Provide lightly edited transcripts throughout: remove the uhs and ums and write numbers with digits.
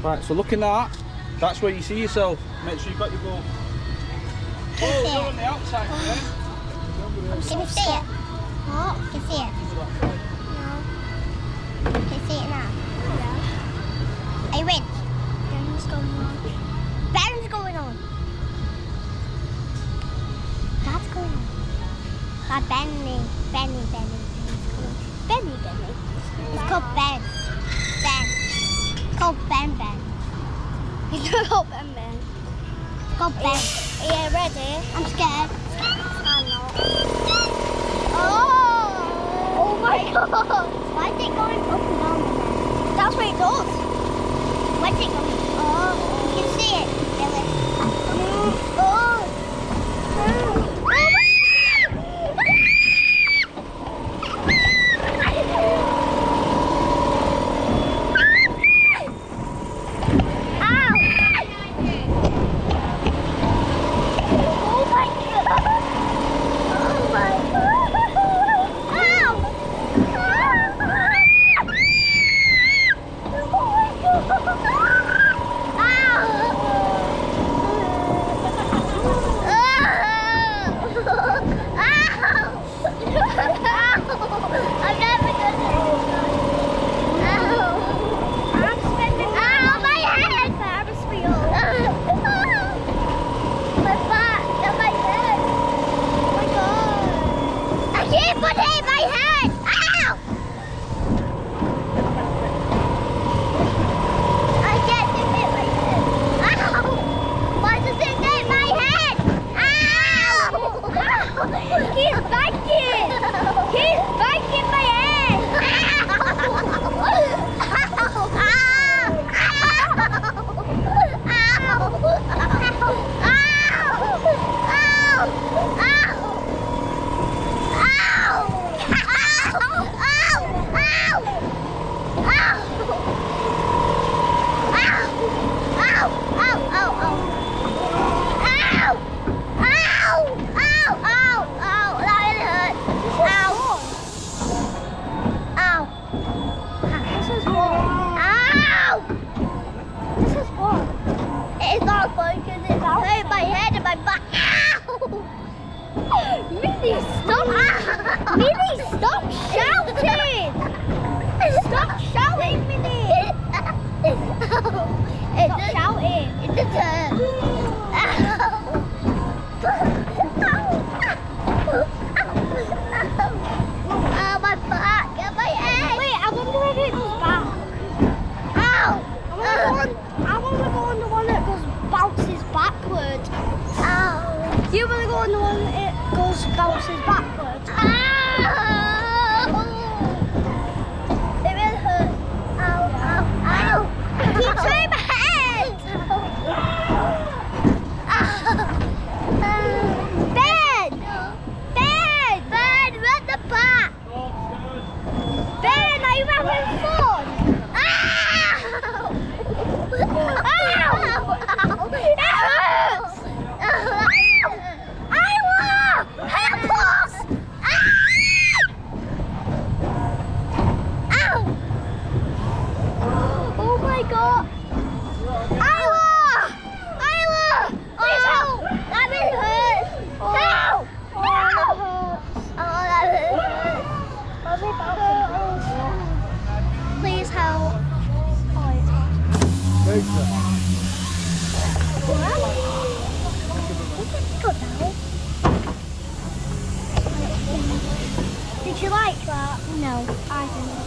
Right, so looking at that, that's where you see yourself. Make sure you've got your goal. Oh, you're on the outside, yeah? Can you see it? What? Can you see it? No. Can you see it now? Yeah. Are you in? Ben's going on. Ben's going on. That's going on. Benny. It's called Ben. It's called Ben. He's not called Ben. It's called Ben. Are you ready? I'm scared. I'm not. Oh my God! Why is it going up and down? That's what it does. Where's it going? Oh, you can see it, Billy. Minnie, stop! Minnie, stop shouting! Stop shouting, Minnie! Stop shouting! It's a turn! Oh, my back and my head! Wait, I wonder if it goes back. Ow! I want to go on the one that goes bounces backwards. Ow! You want to go on the one that bounces backwards. Ow! It really hurts. Ow, ow, ow! Keep turning my head! Ben! Ben! Ben, run the back! Ben, are you having fun? Ow! Ow! Ow! It hurts! Help us! Ow! Oh my God! Isla! Please help! That really hurts! Help! Help! Oh, that really hurts! Please help! Did you like that? No, I didn't.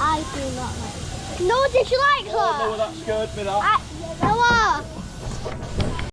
I do not like it. No, did you like that? Oh, no, that scared me, that. Noah!